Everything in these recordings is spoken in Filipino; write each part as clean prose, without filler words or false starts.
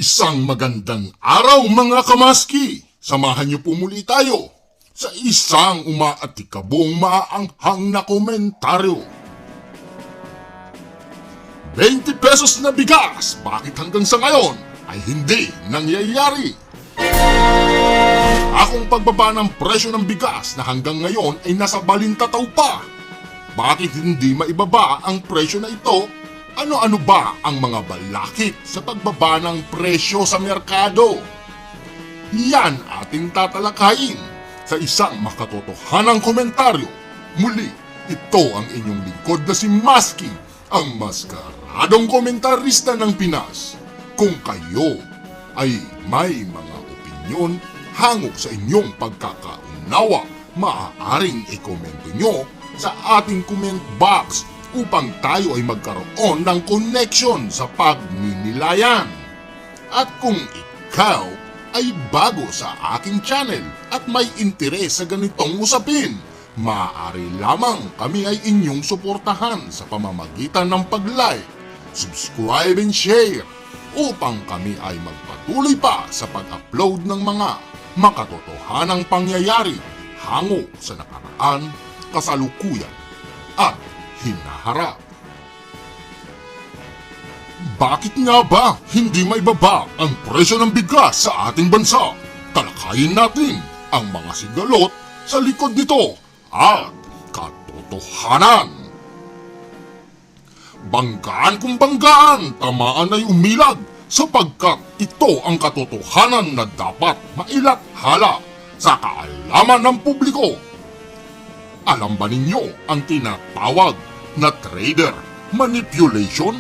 Isang magandang araw mga kamaski! Samahan niyo po muli tayo sa isang umaatikabong maaanghang na komentaryo. 20 pesos na bigas, bakit hanggang sa ngayon ay hindi nangyayari? Akong pagbaba ng presyo ng bigas na hanggang ngayon ay nasa balintataw pa. Bakit hindi maibaba ang presyo na ito? Ano-ano ba ang mga balakid sa pagbaba ng presyo sa merkado? Yan ating tatalakayin sa isang makatotohanang komentaryo. Muli, ito ang inyong lingkod na si Maski, ang maskaradong komentarista ng Pinas. Kung kayo ay may mga opinyon hango sa inyong pagkakaunawa, maaaring i-komento nyo sa ating comment box upang tayo ay magkaroon ng connection sa pagminilayan. At kung ikaw ay bago sa aking channel at may interes sa ganitong usapin, maaari lamang kami ay inyong suportahan sa pamamagitan ng pag-like, subscribe and share upang kami ay magpatuloy pa sa pag-upload ng mga makatotohanang pangyayari hango sa nakaraan, kasalukuyan at hinaharap. Bakit nga ba hindi maibaba ang presyo ng bigas sa ating bansa? Talakayin natin ang mga sigalot sa likod nito at katotohanan. Banggaan kung banggaan, tamaan ay umilag sapagkat ito ang katotohanan na dapat mailathala sa kaalaman ng publiko. Alam ba ninyo ang tinatawag na trader manipulation?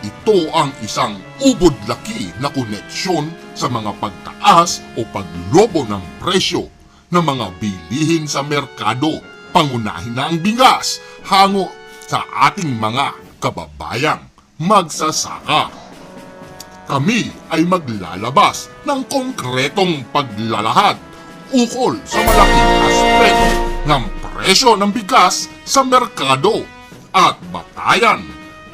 Ito ang isang ubod-laki na koneksyon sa mga pagtaas o paglobo ng presyo ng mga bilihin sa merkado, pangunahin na ang bigas hango sa ating mga kababayang magsasaka. Kami ay maglalabas ng konkretong paglalahad ukol sa malaking aspeto ng presyo ng bigas sa merkado at batayan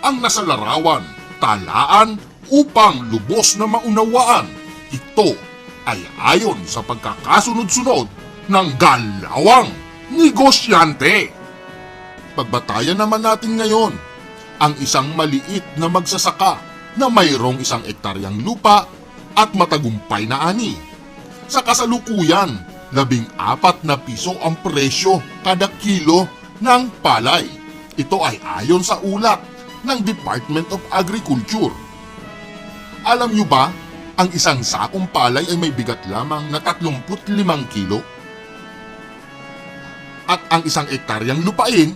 ang nasa larawan, talaan upang lubos na maunawaan. Ito ay ayon sa pagkakasunod-sunod ng galawang negosyante. Pagbatayan naman natin ngayon ang isang maliit na magsasaka na mayroong 1 hektaryang lupa at matagumpay na ani. Sa kasalukuyan, 14 na piso ang presyo kada kilo ng palay. Ito ay ayon sa ulat ng Department of Agriculture. Alam nyo ba, ang isang sakong palay ay may bigat lamang na 35 kilo? At ang 1 hektaryang lupain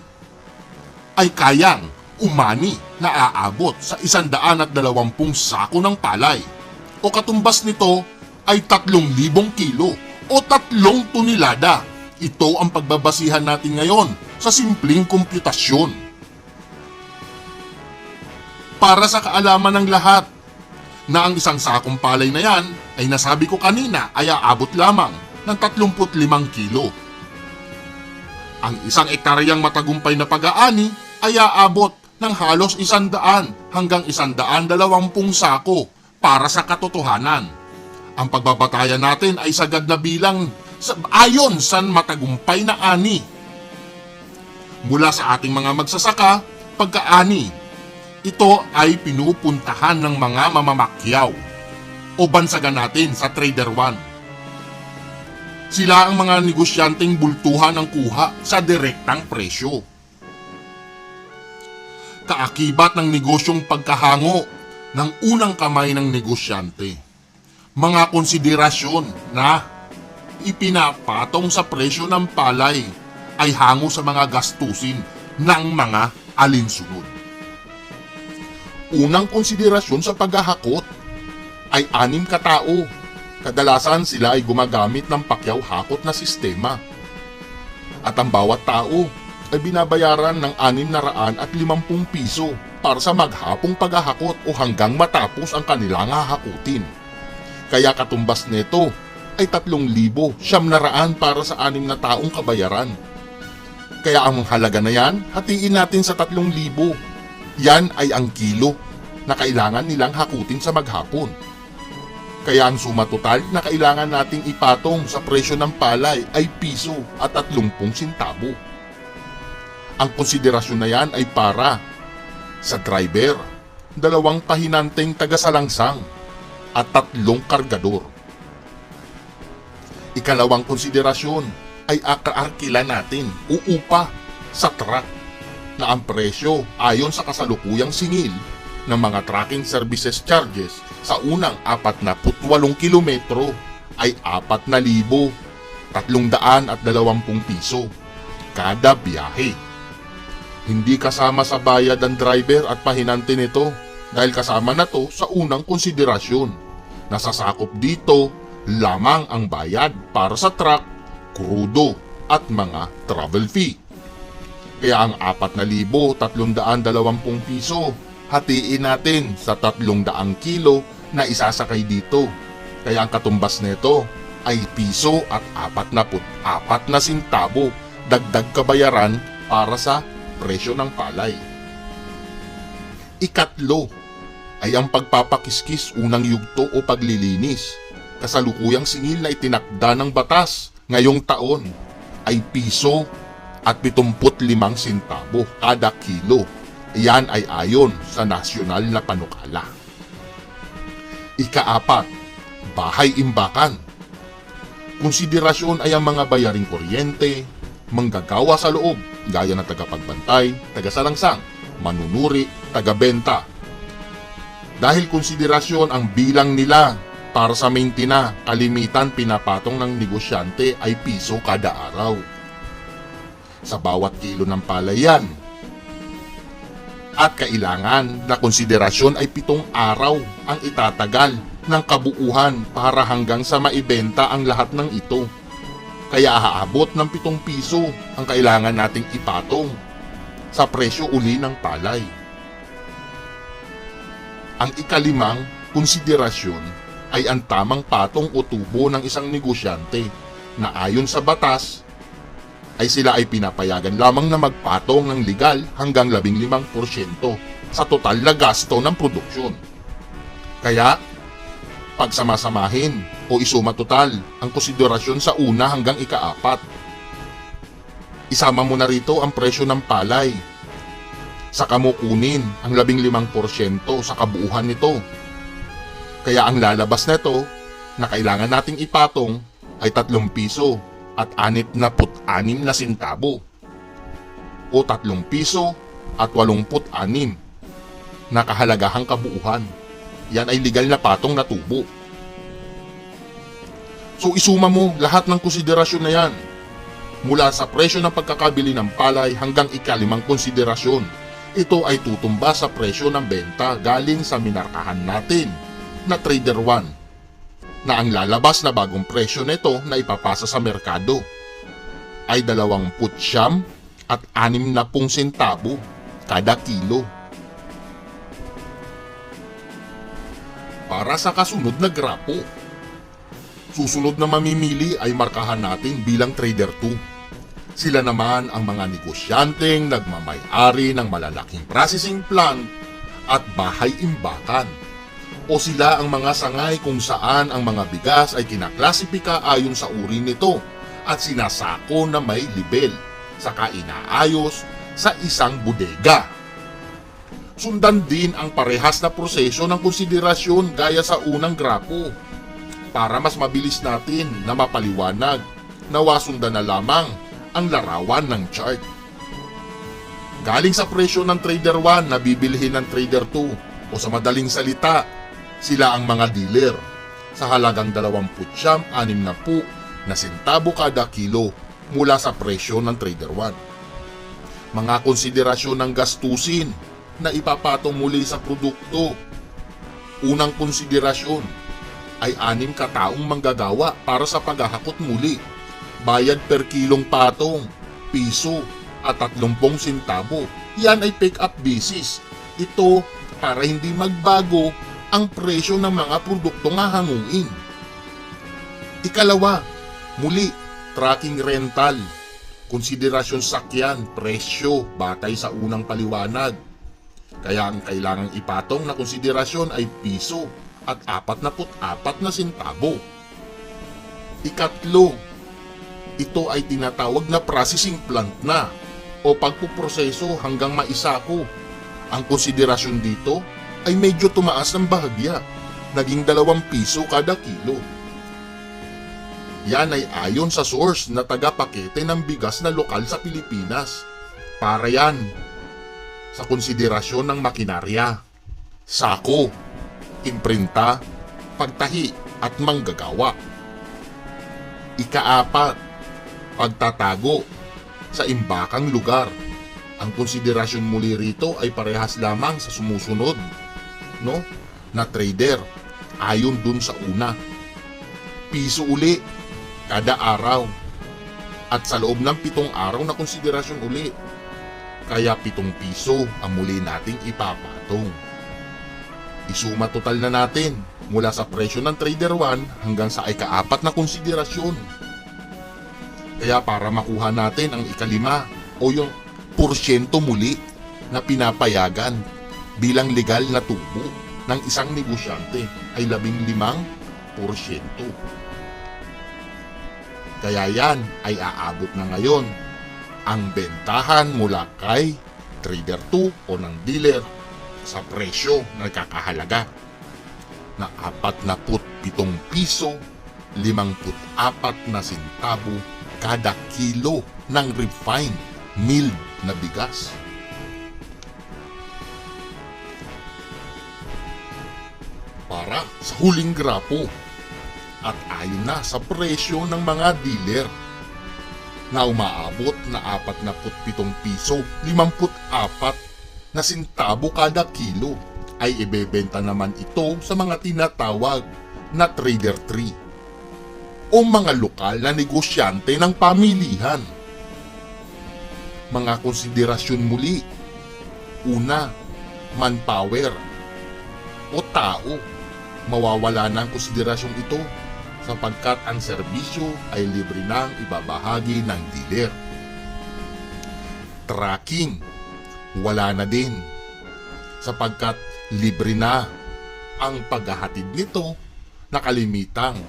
ay kayang umani na aabot sa 120 sako ng palay. O katumbas nito ay 3,000 kilo o 3 tonelada. Ito ang pagbabasihan natin ngayon sa simpleng komputasyon. Para sa kaalaman ng lahat, na ang 1 sakong palay na yan ay nasabi ko kanina ay aabot lamang ng 35 kilo. Ang 1 hektaryang matagumpay na pag-aani ay aabot ng halos 100 hanggang 120 sako para sa katotohanan. Ang pagbabatayan natin ay sagad na bilang ayon sa matagumpay na ani. Mula sa ating mga magsasaka, pagkaani, ito ay pinupuntahan ng mga mamamakyaw o bansagan natin sa Trader 1. Sila ang mga negosyanteng bultuhan ng kuha sa direktang presyo. Kaakibat ng negosyong pagkahango ng unang kamay ng negosyante. Mga konsiderasyon na ipinapatong sa presyo ng palay ay hango sa mga gastusin ng mga alinsunod. Unang konsiderasyon sa paghahakot ay 6 katao. Kadalasan sila ay gumagamit ng pakyaw-hakot na sistema. At ang bawat tao ay binabayaran ng 650 piso para sa maghapong paghahakot o hanggang matapos ang kanilang hahakutin. Kaya katumbas nito ay 3,700 para sa 6 na taong kabayaran. Kaya ang halaga na yan, hatiin natin sa 3,000. Yan ay ang kilo na kailangan nilang hakutin sa maghapon. Kaya ang suma total na kailangan nating ipatong sa presyo ng palay ay piso at 30 sentabo. Ang konsiderasyon na yan ay para sa driver, 2 pahinanteng taga-salangsang at 3 kargador. Ikalawang konsiderasyon ay akaarkila natin o upa sa truck na ang presyo ayon sa kasalukuyang singil ng mga trucking services charges sa unang 48 kilometro ay 4,320 piso kada biyahe. Hindi kasama sa bayad ang driver at pahinante nito dahil kasama na to sa unang konsiderasyon. Nasasakop dito lamang ang bayad para sa truck, krudo at mga travel fee. Kaya ang 4,320 piso hatiin natin sa 300 kilo na isasakay dito. Kaya ang katumbas nito ay piso at 44 na sentabo dagdag kabayaran para sa presyo ng palay. Ikatlo ay ang pagpapakiskis unang yugto o paglilinis. Kasalukuyang singil na itinakda ng batas ngayong taon ay piso at 75 sentabo kada kilo. Iyan ay ayon sa nasyonal na panukala. Ika-4, bahay-imbakan. Konsiderasyon ay ang mga bayaring kuryente, manggagawa sa loob, gaya ng tagapagbantay, tagasalangsang, manunuri, tagabenta. Dahil konsiderasyon ang bilang nila para sa maintenance, kalimitan pinapatong ng negosyante ay piso kada araw. Sa bawat kilo ng palayan, at kailangan na konsiderasyon ay 7 araw ang itatagal ng kabuuhan para hanggang sa maibenta ang lahat ng ito. Kaya aabot ng 7 piso ang kailangan nating ipatong sa presyo uli ng palay. Ang ikalimang konsiderasyon ay ang tamang patong o tubo ng isang negosyante na ayon sa batas ay sila ay pinapayagan lamang na magpatong ng legal hanggang 15% sa total na gasto ng produksyon. Kaya, pagsamasamahin o isuma total ang konsiderasyon sa una hanggang ika-4. Isama mo na rito ang presyo ng palay. Saka mo kunin ang 15% sa kabuuhan nito. Kaya ang lalabas nito na kailangan nating ipatong ay 3 piso at 66 na sentabo o 3 piso at 86 na kahalagahang kabuuhan. Yan ay legal na patong na tubo. So isuma mo lahat ng konsiderasyon na yan mula sa presyo ng pagkakabili ng palay hanggang ika-5 konsiderasyon. Ito ay tutumba sa presyo ng benta galing sa minarkahan natin na Trader 1 na ang lalabas na bagong presyo nito na ipapasa sa merkado ay 29 at 60 sentabo kada kilo. Para sa kasunod na grapo, susunod na mamimili ay markahan natin bilang Trader 2. Sila naman ang mga negosyanteng nagmamay-ari ng malalaking processing plant at bahay-imbakan. O sila ang mga sangay kung saan ang mga bigas ay kinaklasipika ayon sa uri nito at sinasako na may libel, saka inaayos sa isang bodega. Sundan din ang parehas na proseso ng konsiderasyon gaya sa unang grapo para mas mabilis natin na mapaliwanag na sundan na lamang ang larawan ng chart. Galing sa presyo ng Trader 1 na bibilhin ng Trader 2 o sa madaling salita, sila ang mga dealer sa halagang 29.60 na sentabo kada kilo mula sa presyo ng Trader 1. Mga konsiderasyon ng gastusin na ipapatong muli sa produkto. Unang konsiderasyon ay 6 kataong manggagawa para sa paghahakot muli. Bayad per kilong patong, piso at 30 sentabo. Yan ay pick-up basis. Ito para hindi magbago ang presyo ng mga produktong hahanguin. Ikalawa, muli, tracking rental. Konsiderasyon sakyan, presyo, batay sa unang paliwanag. Kaya ang kailangang ipatong na konsiderasyon ay piso at 44 na sentabo. Ikatlo, ito ay tinatawag na processing plant na o pagpuproseso hanggang maisako. Ang konsiderasyon dito ay medyo tumaas ng bahagya, naging 2 piso kada kilo. Yan ay ayon sa source na taga-pakete ng bigas na lokal sa Pilipinas. Para yan sa konsiderasyon ng makinarya, sako, imprinta, pagtahi at manggagawa. Ika-4, pagtatago sa imbakang lugar. Ang konsiderasyon muli rito ay parehas lamang sa sumusunod, na trader, ayon dun sa una. Piso uli kada araw at sa loob ng 7 araw na konsiderasyon uli. Kaya 7 piso ang muli nating ipapatong. Isuma total na natin mula sa presyo ng Trader 1 hanggang sa ika-4 na konsiderasyon. Kaya para makuha natin ang ika-5 o yung porsyento muli na pinapayagan bilang legal na tubo ng isang negosyante ay 15%. Kaya yan ay aabot na ngayon ang bentahan mula kay Trader 2 o ng dealer sa presyo na nagkakahalaga na 47 piso 54 na sentabo kada kilo ng refined milled na bigas. Para sa huling grapo at ayon na sa presyo ng mga dealer na umaabot na 47 piso 54 na sentabo kada kilo, ay ibebenta naman ito sa mga tinatawag na Trader 3 o mga lokal na negosyante ng pamilihan. Mga konsiderasyon muli. Una, manpower o tao. Mawawala na ang konsiderasyong ito sapagkat ang serbisyo ay libre nang ibabahagi ng dealer. Tracking, wala na din sapagkat libre na ang paghahatid nito na kalimitang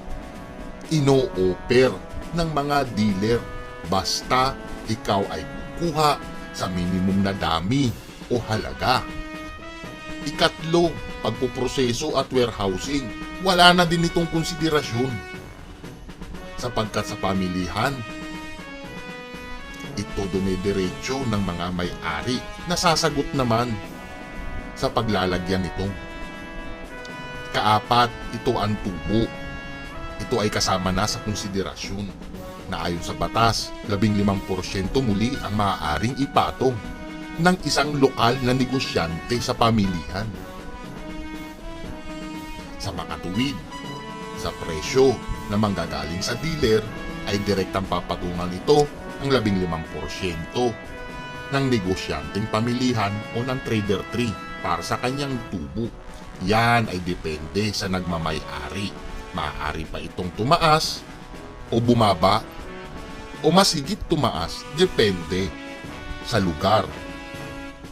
ino-offer ng mga dealer basta ikaw ay kuha sa minimum na dami o halaga. Ikatlo, pagpuproseso at warehousing, wala na din itong konsiderasyon sapagkat sa pamilihan ito dumidiretso ng mga may-ari na sasagot naman sa paglalagyan nito. Kaapat, ito ang tubo. Ito ay kasama na sa konsiderasyon na ayon sa batas, 15% muli ang maaaring ipatong ng isang lokal na negosyante sa pamilihan. Sa makatuwid, sa presyo na manggagaling sa dealer ay direktang papatungan ito ang 15% ng negosyanteng pamilihan o ng Trader 3 para sa kanyang tubo. Yan ay depende sa nagmamay-ari. Maaari pa itong tumaas o bumaba o mas higit tumaas, depende sa lugar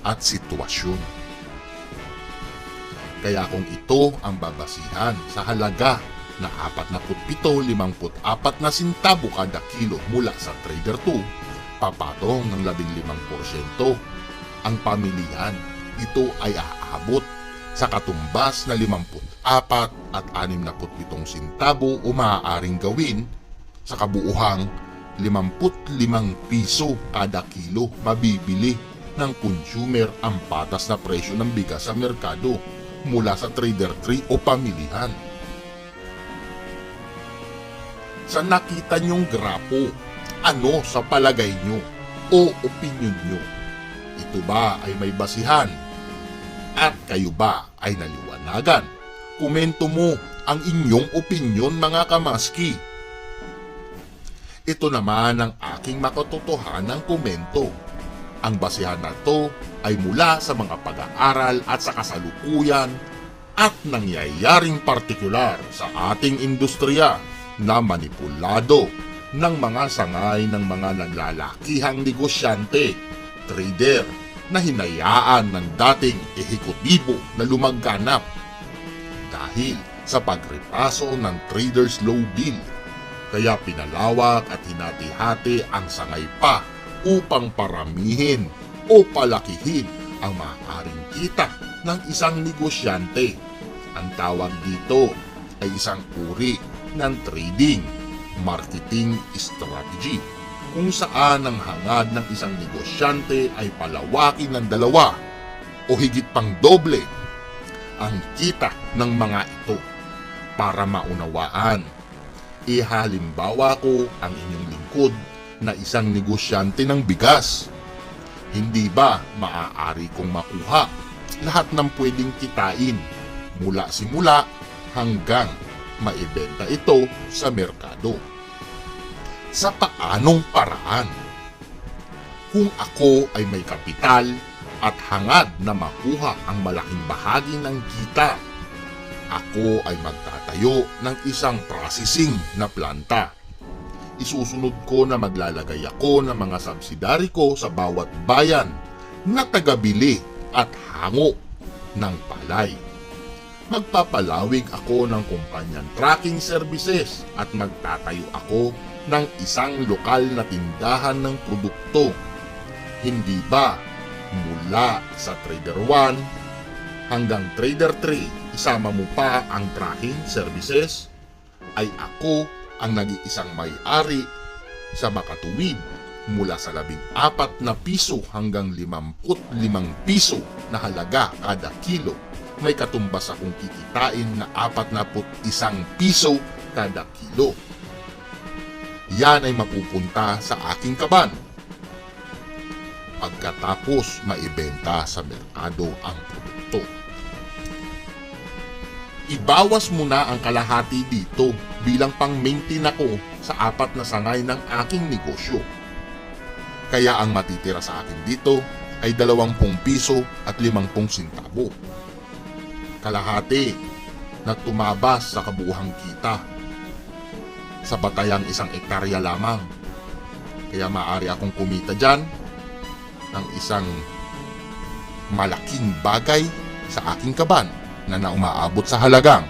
at sitwasyon. Kaya kung ito ang babasihan sa halaga na 47.54 na sentabo kada kilo mula sa Trader 2, papatong ng 15% ang pamilihan. Ito ay aabot sa katumbas na 54 at 67 sentabo o maaaring gawin sa kabuuhang 55 piso kada kilo mabibili ng consumer ang patas na presyo ng bigas sa merkado mula sa Trader 3 o pamilihan. Sa nakita nyong grapo, ano sa palagay nyo o opinion nyo? Ito ba ay may basihan? At kayo ba ay naliwanagan? Komento mo ang inyong opinion mga kamaski. Ito naman ang aking makatotohanang komento. Ang basihan na to ay mula sa mga pag-aaral at sa kasalukuyan at nangyayaring partikular sa ating industriya na manipulado ng mga sangay ng mga naglalakihang negosyante, trader, na hinayaan ng dating ehekutibo na lumagganap. dahil sa pagrepaso ng Traders Law Bill. Kaya pinalawak at hinati-hati ang sangay pa upang paramihin o palakihin ang maaaring kita ng isang negosyante. Ang tawag dito ay isang uri ng trading marketing strategy, kung saan ang hangad ng isang negosyante ay palawakin ng dalawa o higit pang doble ang kita ng mga ito para maunawaan. Ihalimbawa ko ang inyong lingkod na isang negosyante ng bigas. Hindi ba maaari kong makuha lahat ng pwedeng kitain mula simula hanggang maibenta ito sa merkado? Sa paanong paraan? Kung ako ay may kapital at hangad na makuha ang malaking bahagi ng kita, ako ay magtatayo ng isang processing na planta. Isusunod ko na maglalagay ako ng mga subsidiary ko sa bawat bayan na tagabili at hango ng palay. Magpapalawig ako ng kumpanyang tracking services at magtatayo ako ng isang lokal na tindahan ng produkto. Hindi ba mula sa Trader 1 hanggang Trader 3, isama mo pa ang tracking services, ay ako ang nag-iisang may-ari sa makatuwid mula sa 14 na piso hanggang 55 piso na halaga kada kilo. May katumbas akong kikitain na 41 piso kada kilo. Yan ay mapupunta sa aking kaban pagkatapos maibenta sa merkado ang produkto. Ibawas mo na ang kalahati dito bilang pang-maintain ako sa 4 na sangay ng aking negosyo. Kaya ang matitira sa akin dito ay 20 piso at 50 sentabo. Kalahati na tumabas sa kabuuhang kita sa batayang 1 hektarya lamang. Kaya maaari akong kumita dyan ng isang malaking bagay sa aking kaban na umaabot sa halagang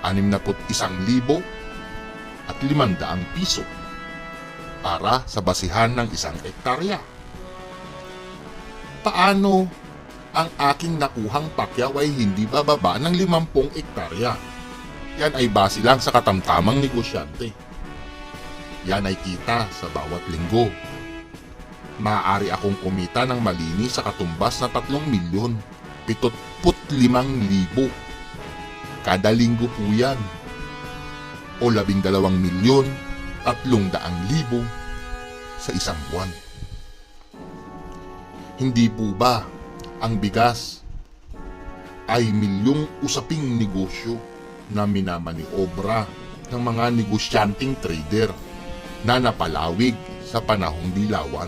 61,500 piso para sa basihan ng 1 hektarya. Paano ang aking nakuhang pakyaw ay hindi bababa ng 50 hektarya? Yan ay base lang sa katamtamang negosyante. Yan ay kita sa bawat linggo. Maaari akong kumita ng malinis sa katumbas na 3,075,000 kada linggo po yan, o 12,300,000 sa isang buwan. Hindi po ba ang bigas ay milyong usaping negosyo na minamaniobra ng mga negosyanteng trader na napalawig sa panahong dilawan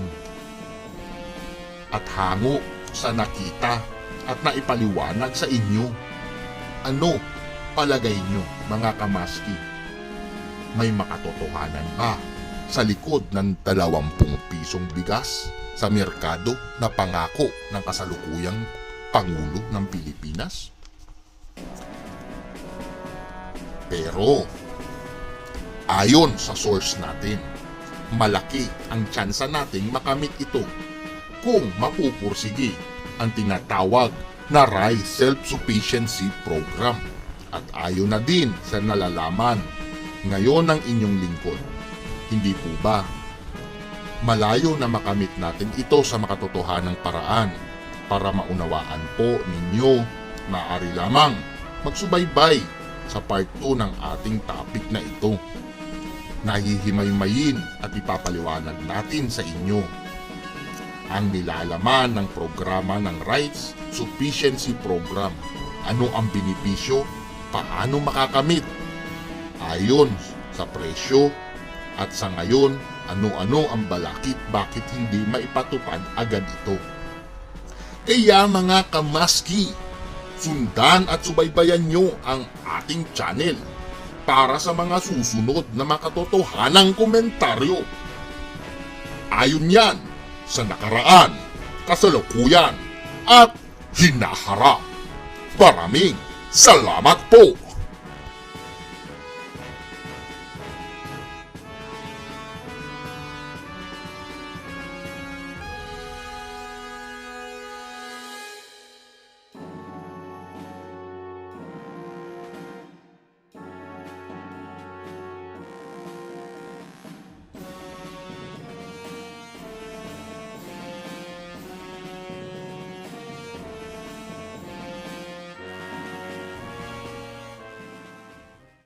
at hango sa nakita at naipaliwanag sa inyo? Ano palagay nyo, mga kamaski? May makatotohanan ba sa likod ng 20 pisong bigas sa merkado na pangako ng kasalukuyang Pangulo ng Pilipinas? Pero ayon sa source natin, malaki ang tsansa nating makamit ito kung mapupursige ang tinatawag na Rice Self-Sufficiency Program. At ayon na din sa nalalaman ngayon ng inyong lingkod, hindi po ba malayo na makamit natin ito sa makatotohanang paraan? Para maunawaan po ninyo, maaari lamang magsubaybay sa part 2 ng ating topic na ito. Nahihimay-mayin at ipapaliwanag natin sa inyo ang nilalaman ng programa ng Rice Sufficiency Program. Ano ang benepisyo? Paano makakamit? Ayon sa presyo at sa ngayon, ano-ano ang balakid bakit hindi maipatupad agad ito. Kaya mga kamaski, sundan at subaybayan nyo ang ating channel para sa mga susunod na makatotohanang komentaryo. Ayon yan sa nakaraan, kasalukuyan at hinaharap. Maraming salamat po!